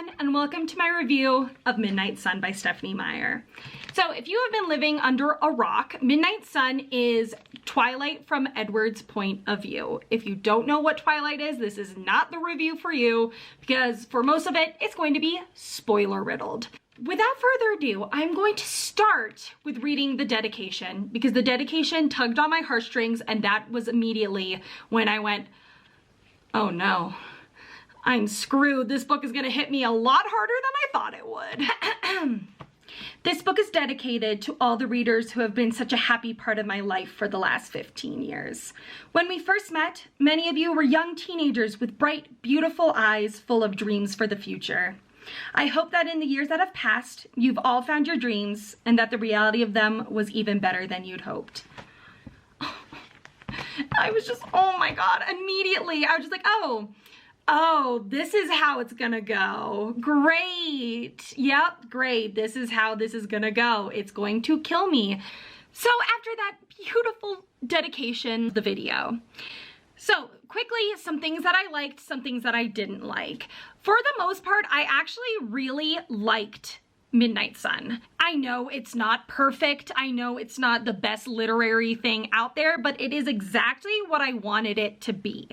everyone, and welcome to my review of Midnight Sun by Stephenie Meyer. So if you have been living under a rock, Midnight Sun is Twilight from Edward's point of view. If you don't know what Twilight is, this is not the review for you, because for most of it, it's going to be spoiler riddled. Without further ado, I'm going to start with reading the dedication, because the dedication tugged on my heartstrings, and that was immediately when I went, oh no, I'm screwed. This book is gonna hit me a lot harder than I thought it would. This book is dedicated to all the readers who have been such a happy part of my life for the last 15 years. When we first met, many of you were young teenagers with bright, beautiful eyes full of dreams for the future. I hope that in the years that have passed, you've all found your dreams and that the reality of them was even better than you'd hoped. I was just, oh my God, immediately, I was just like, oh, this is how it's gonna go. Great. Yep, great. This is how this is gonna go. It's going to kill me. So after that beautiful dedication, the video. So quickly, some things that I liked, some things that I didn't like. For the most part, I actually really liked Midnight Sun. I know it's not perfect. I know it's not the best literary thing out there, but it is exactly what I wanted it to be.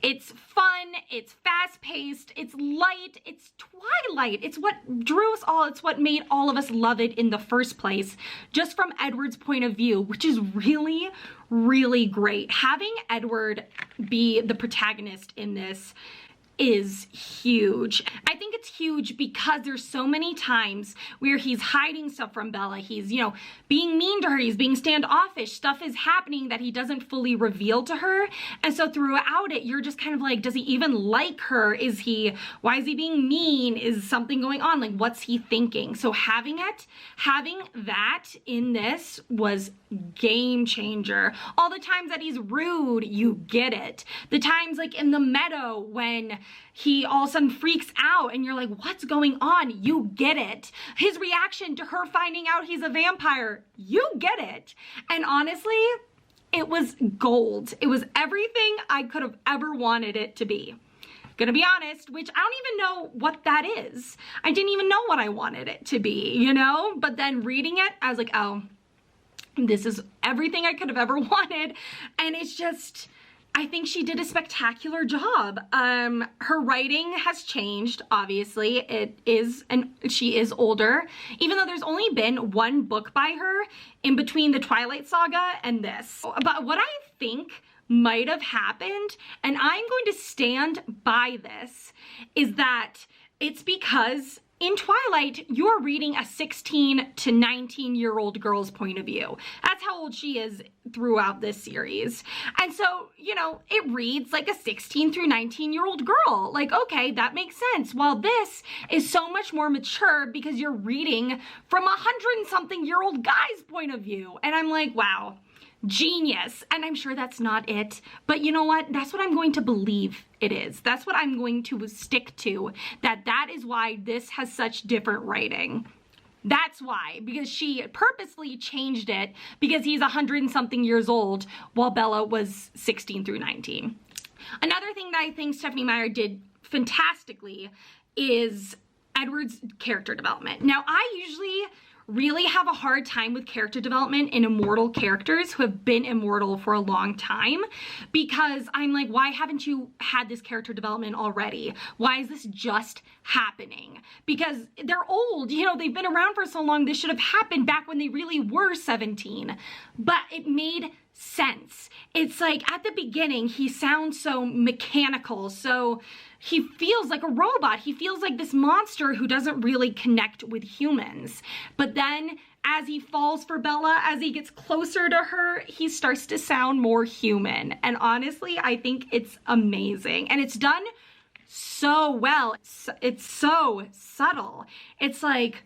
It's fun, it's fast-paced, it's light, it's Twilight. It's what drew us all, it's what made all of us love it in the first place, just from Edward's point of view, which is really, really great. Having Edward be the protagonist in this is huge. I think it's huge because there's so many times where he's hiding stuff from Bella. He's, you know, being mean to her. He's being standoffish. Stuff is happening that he doesn't fully reveal to her. And so throughout it, you're just kind of like, does he even like her? Why is he being mean? Is something going on? Like, what's he thinking? So having that in this was game changer. All the times that he's rude, you get it. The times like in the Meadow when he all of a sudden freaks out and you're like, what's going on? You get it. His reaction to her finding out he's a vampire, you get it. And honestly, it was gold. It was everything I could have ever wanted it to be. Gonna be honest, which I don't even know what that is. I didn't even know what I wanted it to be, you know? But then reading it, I was like, oh, this is everything I could have ever wanted. And it's just, I think she did a spectacular job. Her writing has changed, obviously. She is older, even though there's only been one book by her in between the Twilight Saga and this. But what I think might have happened, and I'm going to stand by this, is that it's because in Twilight, you're reading a 16 to 19-year-old girl's point of view. That's how old she is throughout this series. And so, you know, it reads like a 16 through 19-year-old girl. Like, okay, that makes sense. While this is so much more mature because you're reading from a 100-something-year-old guy's point of view. And I'm like, wow. Genius. And I'm sure that's not it, but you know what? That's what I'm going to believe it is. That's what I'm going to stick to, that is why this has such different writing. That's why, because she purposely changed it because he's 100-something years old while Bella was 16 through 19. Another thing that I think Stephenie Meyer did fantastically is Edward's character development. Now, I usually really have a hard time with character development in immortal characters who have been immortal for a long time, because I'm like, why haven't you had this character development already? Why is this just happening? Because they're old, you know, they've been around for so long. This should have happened back when they really were 17, but it made sense. It's like at the beginning, he sounds so mechanical, so he feels like a robot. He feels like this monster who doesn't really connect with humans. But then as he falls for Bella, as he gets closer to her, he starts to sound more human. And honestly, I think it's amazing. And it's done so well. It's so subtle. It's like,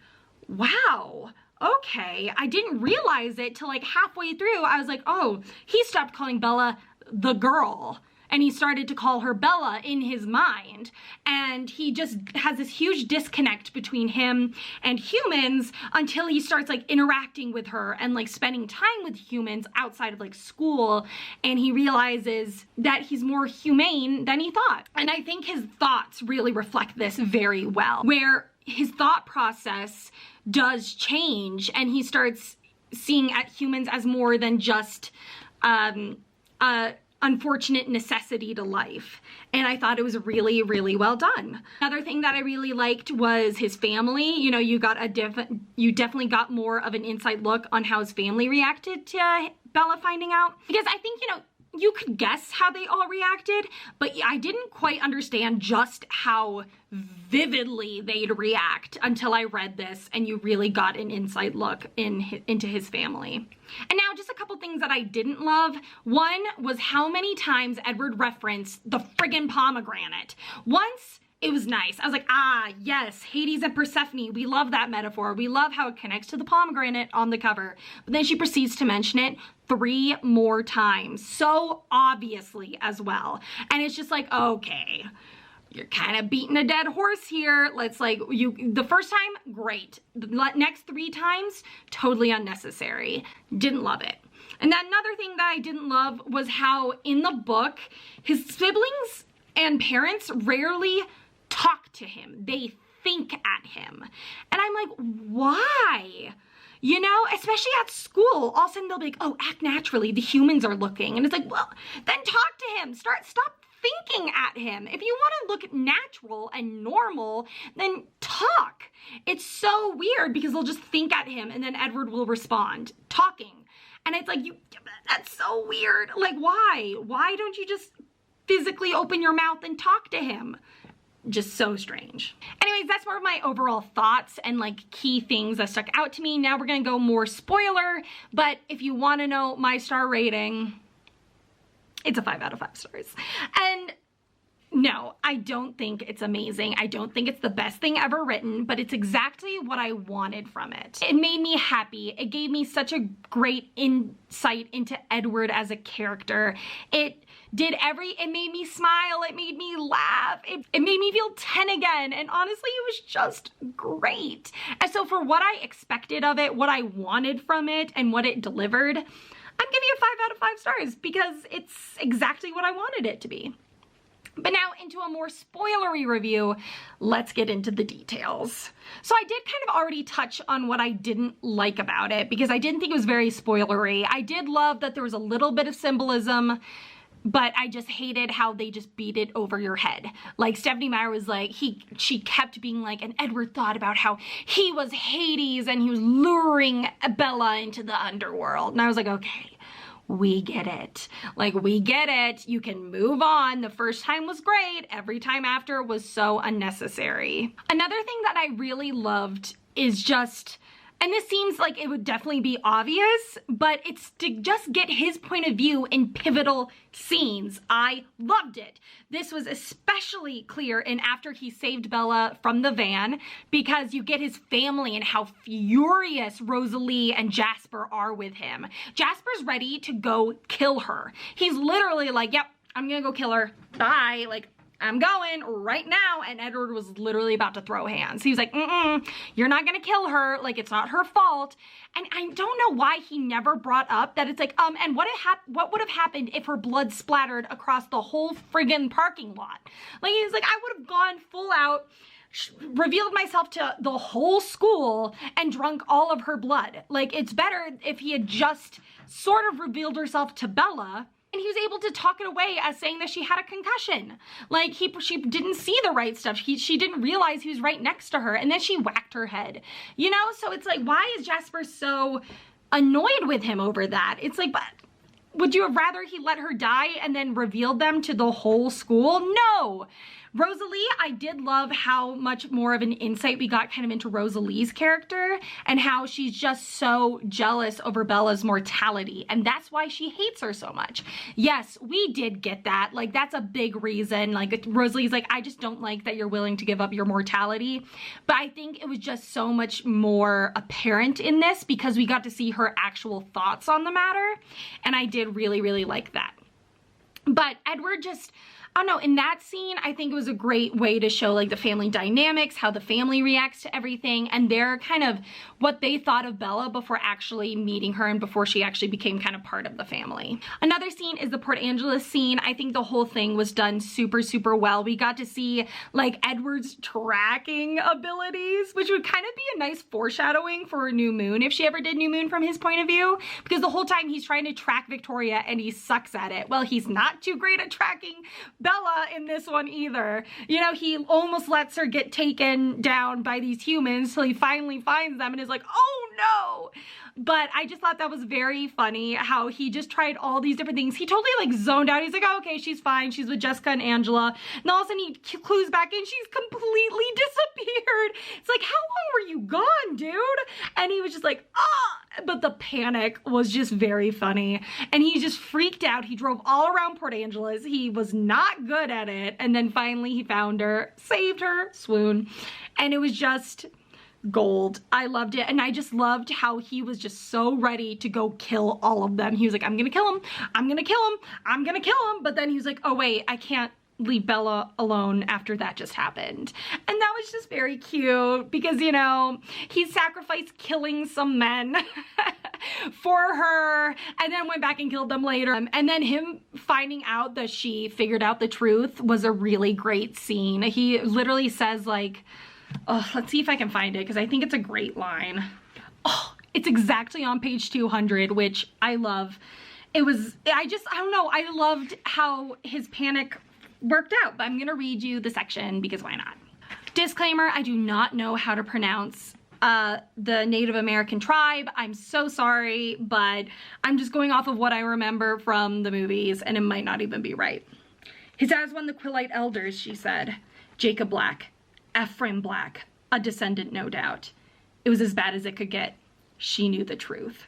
wow. Okay, I didn't realize it till like halfway through. I was like, oh, he stopped calling Bella the girl. and he started to call her Bella in his mind. And he just has this huge disconnect between him and humans until he starts like interacting with her and like spending time with humans outside of like school. And he realizes that he's more humane than he thought. And I think his thoughts really reflect this very well, where his thought process does change and he starts seeing at humans as more than just unfortunate necessity to life. And I thought it was really, really well done. Another thing that I really liked was his family. You know, you definitely got more of an inside look on how his family reacted to Bella finding out. Because I think, you know, you could guess how they all reacted, but I didn't quite understand just how vividly they'd react until I read this and you really got an inside look into his family. And now just a couple things that I didn't love. One was how many times Edward referenced the friggin' pomegranate. Once, it was nice. I was like, ah, yes, Hades and Persephone. We love that metaphor. We love how it connects to the pomegranate on the cover. But then she proceeds to mention it 3 more times, so obviously as well. And it's just like, okay, you're kind of beating a dead horse here. Let's like, the first time, great. The next 3 times, totally unnecessary. Didn't love it. And then another thing that I didn't love was how in the book, his siblings and parents rarely talk to him. They think at him. And I'm like, why? You know, especially at school, all of a sudden they'll be like, oh, act naturally, the humans are looking. And it's like, well, then talk to him. Stop thinking at him. If you want to look natural and normal, then talk. It's so weird because they'll just think at him and then Edward will respond, talking. And it's like, that's so weird. Like, why? Why don't you just physically open your mouth and talk to him? Just so strange. Anyways, that's more of my overall thoughts and like key things that stuck out to me. Now we're gonna go more spoiler, but if you wanna know my star rating, it's a 5 out of 5 stars. And no, I don't think it's amazing. I don't think it's the best thing ever written, but it's exactly what I wanted from it. It made me happy. It gave me such a great insight into Edward as a character. It made me smile, it made me laugh, it made me feel 10 again, and honestly, it was just great. And so for what I expected of it, what I wanted from it, and what it delivered, I'm giving it 5 out of 5 stars because it's exactly what I wanted it to be. But now into a more spoilery review, let's get into the details. So I did kind of already touch on what I didn't like about it because I didn't think it was very spoilery. I did love that there was a little bit of symbolism, but I just hated how they just beat it over your head. Like Stephenie Meyer was like, she kept being like, and Edward thought about how he was Hades and he was luring Bella into the underworld. And I was like, okay, we get it. Like, we get it. You can move on. The first time was great. Every time after was so unnecessary. Another thing that I really loved is just, and this seems like it would definitely be obvious, but it's to just get his point of view in pivotal scenes. I loved it. This was especially clear in after he saved Bella from the van because you get his family and how furious Rosalie and Jasper are with him. Jasper's ready to go kill her. He's literally like, yep, I'm gonna go kill her. Bye. Like, I'm going right now. And Edward was literally about to throw hands. He was like, you're not gonna kill her. Like, it's not her fault. And I don't know why he never brought up that it's like, and what would have happened if her blood splattered across the whole friggin' parking lot? Like, he's like, I would have gone full out, revealed myself to the whole school and drunk all of her blood. Like, it's better if he had just sort of revealed herself to Bella. And he was able to talk it away as saying that she had a concussion. Like, she didn't see the right stuff. She didn't realize he was right next to her. And then she whacked her head. You know? So it's like, why is Jasper so annoyed with him over that? It's like, but would you have rather he let her die and then revealed them to the whole school? No. Rosalie, I did love how much more of an insight we got kind of into Rosalie's character and how she's just so jealous over Bella's mortality, and that's why she hates her so much. Yes, we did get that. Like, that's a big reason. Like, Rosalie's like, I just don't like that you're willing to give up your mortality. But I think it was just so much more apparent in this because we got to see her actual thoughts on the matter, and I did really, really like that. But Edward just, I don't know, in that scene, I think it was a great way to show like the family dynamics, how the family reacts to everything, and their kind of what they thought of Bella before actually meeting her and before she actually became kind of part of the family. Another scene is the Port Angeles scene. I think the whole thing was done super, super well. We got to see like Edward's tracking abilities, which would kind of be a nice foreshadowing for New Moon if she ever did New Moon from his point of view, because the whole time he's trying to track Victoria and he sucks at it. Well, he's not too great at tracking Bella in this one either. You know, he almost lets her get taken down by these humans till he finally finds them and is like, oh no. But I just thought that was very funny how he just tried all these different things. He totally like zoned out. He's like, oh, okay, she's fine. She's with Jessica and Angela. And all of a sudden he clues back in. She's completely disappeared. It's like, how long were you gone, dude? And he was just like, ah. But the panic was just very funny. And he just freaked out. He drove all around Port Angeles. He was not good at it. And then finally he found her, saved her, swoon. And it was just gold. I loved it. And I just loved how he was just so ready to go kill all of them. He was like, I'm gonna kill him. I'm gonna kill him. I'm gonna kill him. But then he was like, oh wait, I can't leave Bella alone after that just happened. And that was just very cute because, you know, he sacrificed killing some men for her and then went back and killed them later. And then him finding out that she figured out the truth was a really great scene. He literally says like, oh, let's see if I can find it because I think it's a great line. Oh, it's exactly on page 200, which I love. It was, I don't know, I loved how his panic worked out, but I'm gonna read you the section because why not? Disclaimer, I do not know how to pronounce the Native American tribe. I'm so sorry, but I'm just going off of what I remember from the movies and it might not even be right. His dad was one of the Quillite elders, she said. Jacob Black. Ephraim Black, a descendant no doubt. It was as bad as it could get. She knew the truth.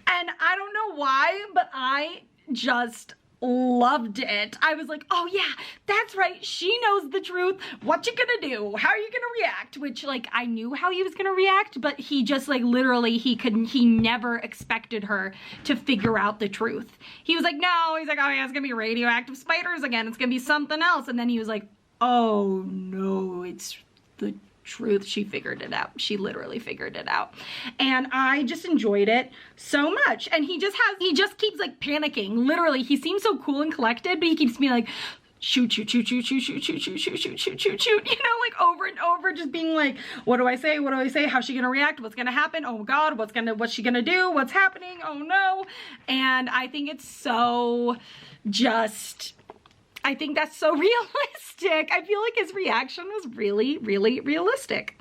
And I don't know why, but I just loved it. I was like, oh yeah, that's right. She knows the truth. What you gonna do? How are you gonna react? Which like, I knew how he was gonna react, but he just like literally, he never expected her to figure out the truth. He was like, no, he's like, oh yeah, it's gonna be radioactive spiders again. It's gonna be something else. And then he was like, oh no, it's the truth. She figured it out. She literally figured it out. And I just enjoyed it so much. And he just keeps like panicking. Literally, he seems so cool and collected, but he keeps being like, shoot, shoot, shoot, shoot, shoot, shoot, shoot, shoot, shoot, shoot, shoot, shoot, shoot, you know, like over and over, just being like, what do I say? What do I say? How's she gonna react? What's gonna happen? Oh God, what's she gonna do? What's happening? Oh no. And I think it's so just, I think that's so realistic. I feel like his reaction was really, really realistic.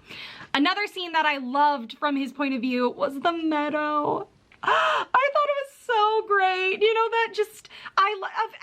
Another scene that I loved from his point of view was the Meadow. I thought it was so great. You know, that just,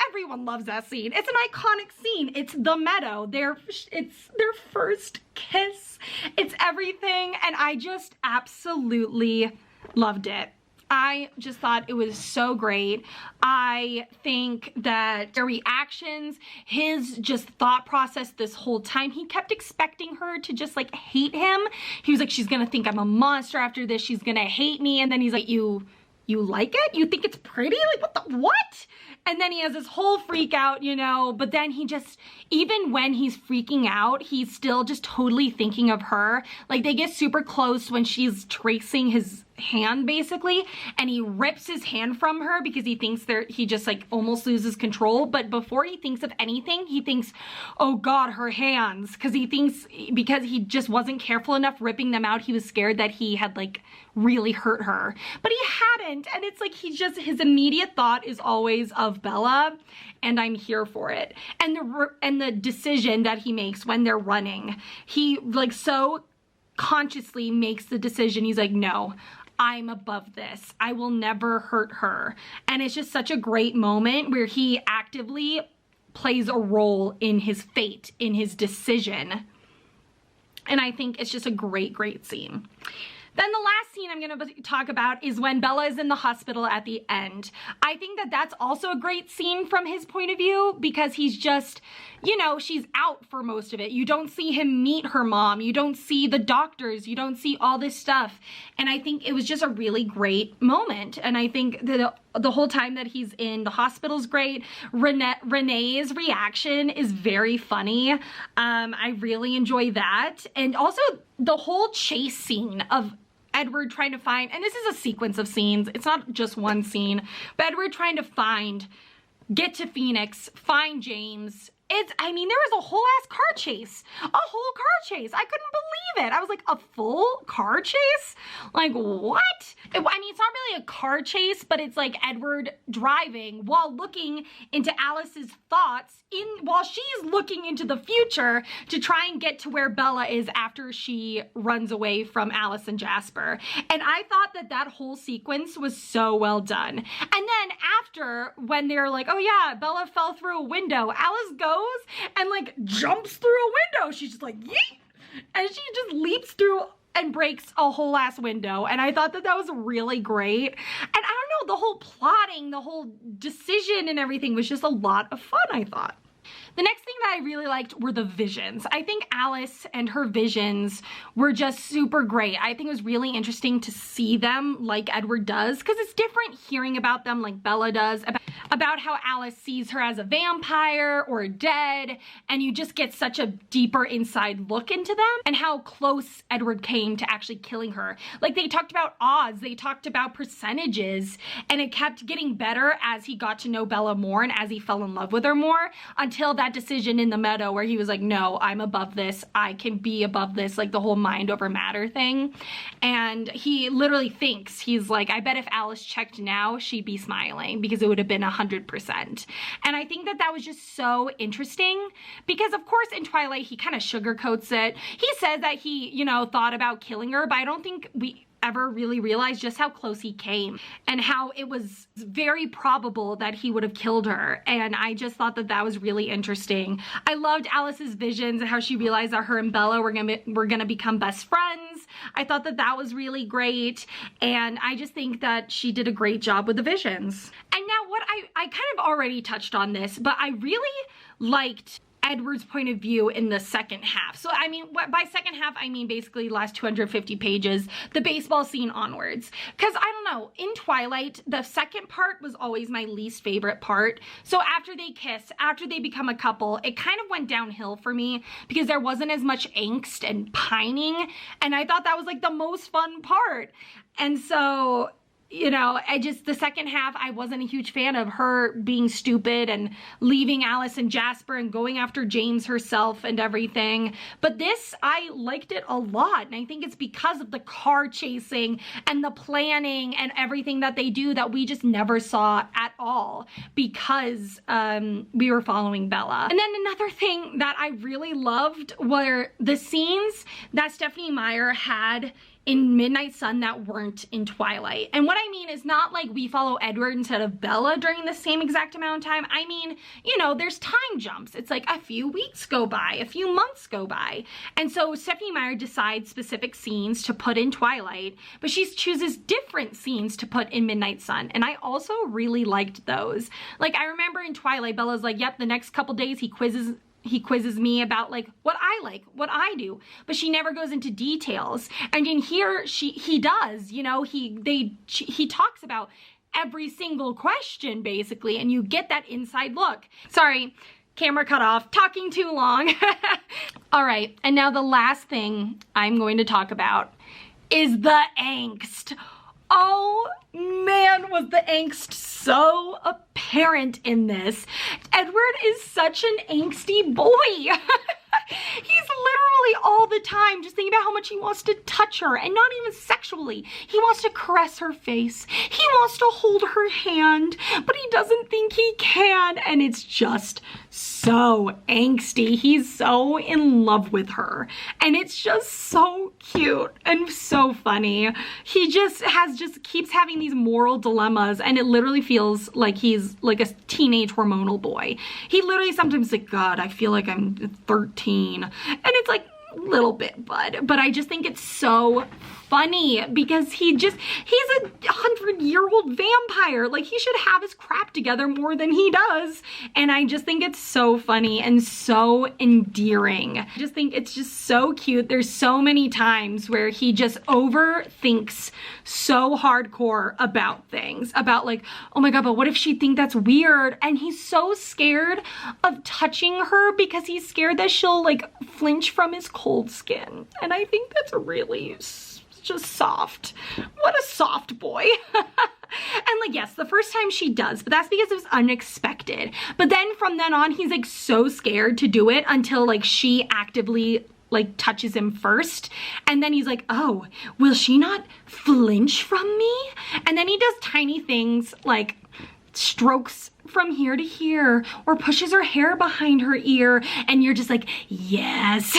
everyone loves that scene. It's an iconic scene. It's the Meadow. It's their first kiss. It's everything. And I just absolutely loved it. I just thought it was so great. I think that their reactions, his just thought process this whole time, he kept expecting her to just like hate him. He was like, she's gonna think I'm a monster after this. She's gonna hate me. And then he's like, you like it? You think it's pretty? Like what? And then he has this whole freak out, you know, but then he just, even when he's freaking out, he's still just totally thinking of her. Like they get super close when she's tracing his hand basically, and he rips his hand from her because he thinks he just like almost loses control. But before he thinks of anything, he thinks, oh God, her hands. Because he just wasn't careful enough ripping them out. He was scared that he had like really hurt her, but he hadn't. And it's like, his immediate thought is always of Bella, and I'm here for it. And the decision that he makes when they're running, he like so consciously makes the decision. He's like, no, I'm above this. I will never hurt her. And it's just such a great moment where he actively plays a role in his fate, in his decision. And I think it's just a great, great scene. Then the last scene I'm going to talk about is when Bella is in the hospital at the end. I think that that's also a great scene from his point of view because he's just, you know, she's out for most of it. You don't see him meet her mom. You don't see the doctors. You don't see all this stuff. And I think it was just a really great moment. And I think that the whole time that he's in the hospital's great. Renee's reaction is very funny. I really enjoy that. And also the whole chase scene of Edward trying to find, and this is a sequence of scenes, it's not just one scene, but Edward trying to get to Phoenix, find James. I mean, there was a whole ass car chase. A whole car chase. I couldn't believe it. I was like, a full car chase? Like, what? I mean, it's not really a car chase, but it's like Edward driving while looking into Alice's thoughts while she's looking into the future to try and get to where Bella is after she runs away from Alice and Jasper. And I thought that whole sequence was so well done. And then after, when they're like, oh yeah, Bella fell through a window, Alice goes and like jumps through a window. She's just like, yeet! And she just leaps through and breaks a whole ass window. And I thought that was really great. And I don't know, the whole plotting, the whole decision and everything was just a lot of fun, I thought. The next thing that I really liked were the visions. I think Alice and her visions were just super great. I think it was really interesting to see them like Edward does, because it's different hearing about them like Bella does, about how Alice sees her as a vampire or dead, and you just get such a deeper inside look into them and how close Edward came to actually killing her. Like, they talked about odds, they talked about percentages, and it kept getting better as he got to know Bella more and as he fell in love with her more, until that decision in the meadow where he was like, no, I'm above this, I can be above this, like the whole mind over matter thing. And he literally thinks, he's like, I bet if Alice checked now, she'd be smiling, because it would have been 100%. And I think that was just so interesting, because of course in Twilight he kind of sugarcoats it. He says that he, you know, thought about killing her, but I don't think we ever really realized just how close he came and how it was very probable that he would have killed her. And I just thought that was really interesting. I loved Alice's visions and how she realized that her and Bella were gonna become best friends. I thought that was really great, and I just think that she did a great job with the visions. And now what I kind of already touched on this, but I really liked Edward's point of view in the second half. So I mean, by second half, I mean basically last 250 pages, the baseball scene onwards. Because I don't know, in Twilight, the second part was always my least favorite part. So after they kiss, after they become a couple, it kind of went downhill for me because there wasn't as much angst and pining. And I thought that was like the most fun part. And so, you know, the second half, I wasn't a huge fan of her being stupid and leaving Alice and Jasper and going after James herself and everything. But this, I liked it a lot. And I think it's because of the car chasing and the planning and everything that they do that we just never saw at all, because we were following Bella. And then another thing that I really loved were the scenes that Stephenie Meyer had in Midnight Sun that weren't in Twilight. And what I mean is not like we follow Edward instead of Bella during the same exact amount of time. I mean, you know, there's time jumps. It's like a few weeks go by, a few months go by. And so Stephenie Meyer decides specific scenes to put in Twilight, but she chooses different scenes to put in Midnight Sun. And I also really liked those. Like, I remember in Twilight, Bella's like, yep, the next couple days he quizzes me about like what I do, but she never goes into details. And in here, he does, you know, he talks about every single question basically, and you get that inside look. Sorry, camera cut off, talking too long. All right, and now the last thing I'm going to talk about is the angst. Oh man, was the angst so apparent in this. Edward is such an angsty boy. He's literally all the time just thinking about how much he wants to touch her, and not even sexually. He wants to caress her face. He wants to hold her hand, but he doesn't think he can, and it's just so angsty. He's so in love with her, and it's just so cute and so funny. He just keeps having these moral dilemmas, and it literally feels like he's like a teenage hormonal boy. He literally sometimes like, God, I feel like I'm 13. And it's like, little bit, bud. But I just think it's so funny because he's a 100-year-old vampire. Like, he should have his crap together more than he does. And I just think it's so funny and so endearing. I just think it's just so cute. There's so many times where he just overthinks so hardcore about things. About like, oh my God, but what if she think that's weird? And he's so scared of touching her because he's scared that she'll like flinch from his cold skin. And I think that's really just soft. What a soft boy. And like, yes, the first time she does, but that's because it was unexpected. But then from then on, he's like so scared to do it until like she actively like touches him first. And then he's like, oh, will she not flinch from me? And then he does tiny things like strokes from here to here or pushes her hair behind her ear, and you're just like, yes.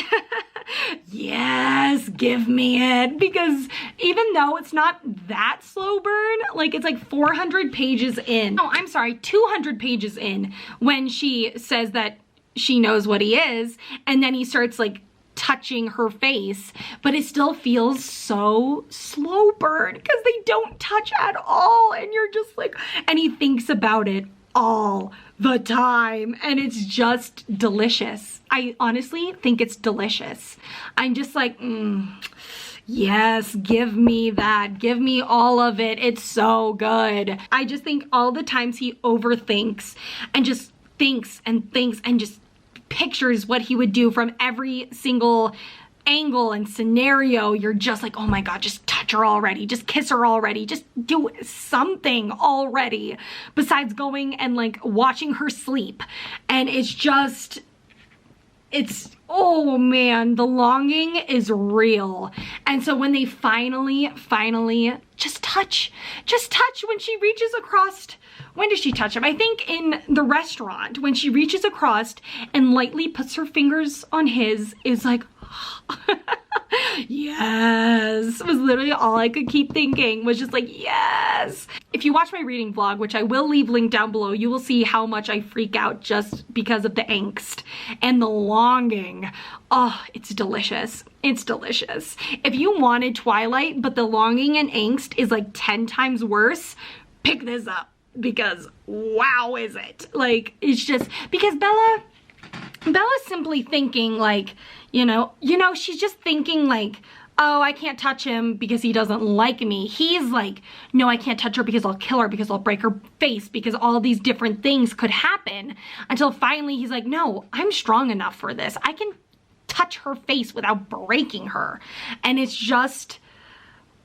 Yes, give me it. Because even though it's not that slow burn, like it's like 400 pages in, oh, I'm sorry, 200 pages in when she says that she knows what he is, and then he starts like touching her face, but it still feels so slow burn because they don't touch at all, and you're just like, and he thinks about it all the time, and it's just delicious. I honestly think it's delicious. I'm just like, yes, give me that. Give me all of it. It's so good. I just think all the times he overthinks and just thinks and thinks and just pictures what he would do from every single angle and scenario, you're just like, oh my God, just touch her already, just kiss her already, just do something already besides going and like watching her sleep. And it's just, oh man, the longing is real. And so when they finally just touch when she reaches across, when does she touch him? I think in the restaurant, when she reaches across and lightly puts her fingers on his, is like, yes, was literally all I could keep thinking, was just like, yes. If you watch my reading vlog, which I will leave linked down below, you will see how much I freak out just because of the angst and the longing. Oh, it's delicious. It's delicious. If you wanted Twilight, but the longing and angst is like 10 times worse, pick this up, because wow, is it? Like, it's just, because Bella's simply thinking like, you know, she's just thinking like, oh, I can't touch him because he doesn't like me. He's like, no, I can't touch her because I'll kill her, because I'll break her face, because all these different things could happen, until finally he's like, no, I'm strong enough for this. I can touch her face without breaking her. And it's just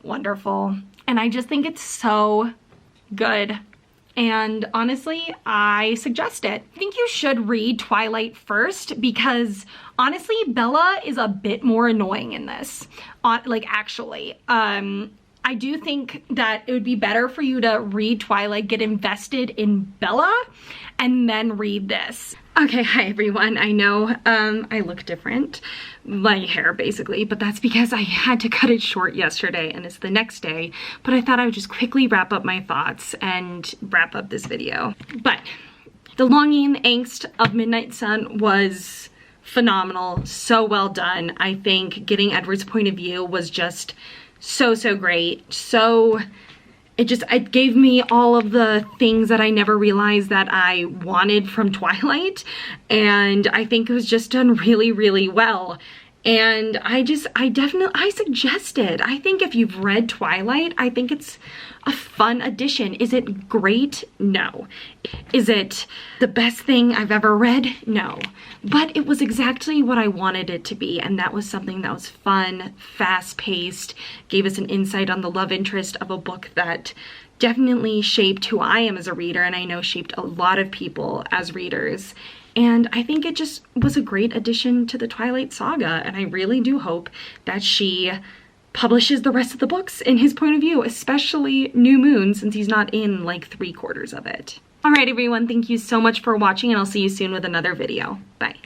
wonderful. And I just think it's so good. And honestly, I suggest it. I think you should read Twilight first, because honestly, Bella is a bit more annoying in this. Like, actually, I do think that it would be better for you to read Twilight, get invested in Bella, and then read this. Okay, hi everyone. I know I look different, my hair basically, but that's because I had to cut it short yesterday and it's the next day, but I thought I would just quickly wrap up my thoughts and wrap up this video. But the longing, the angst of Midnight Sun was phenomenal, so well done. I think getting Edward's point of view was just so great. So it gave me all of the things that I never realized that I wanted from Twilight, and I think it was just done really well. And I suggest it. I think if you've read Twilight, I think it's a fun addition. Is it great? No. Is it the best thing I've ever read? No. But it was exactly what I wanted it to be, and that was something that was fun, fast-paced, gave us an insight on the love interest of a book that definitely shaped who I am as a reader, and I know shaped a lot of people as readers. And I think it just was a great addition to the Twilight saga, and I really do hope that she publishes the rest of the books in his point of view, especially New Moon, since he's not in like 3/4 of it. All right, everyone, thank you so much for watching, and I'll see you soon with another video. Bye.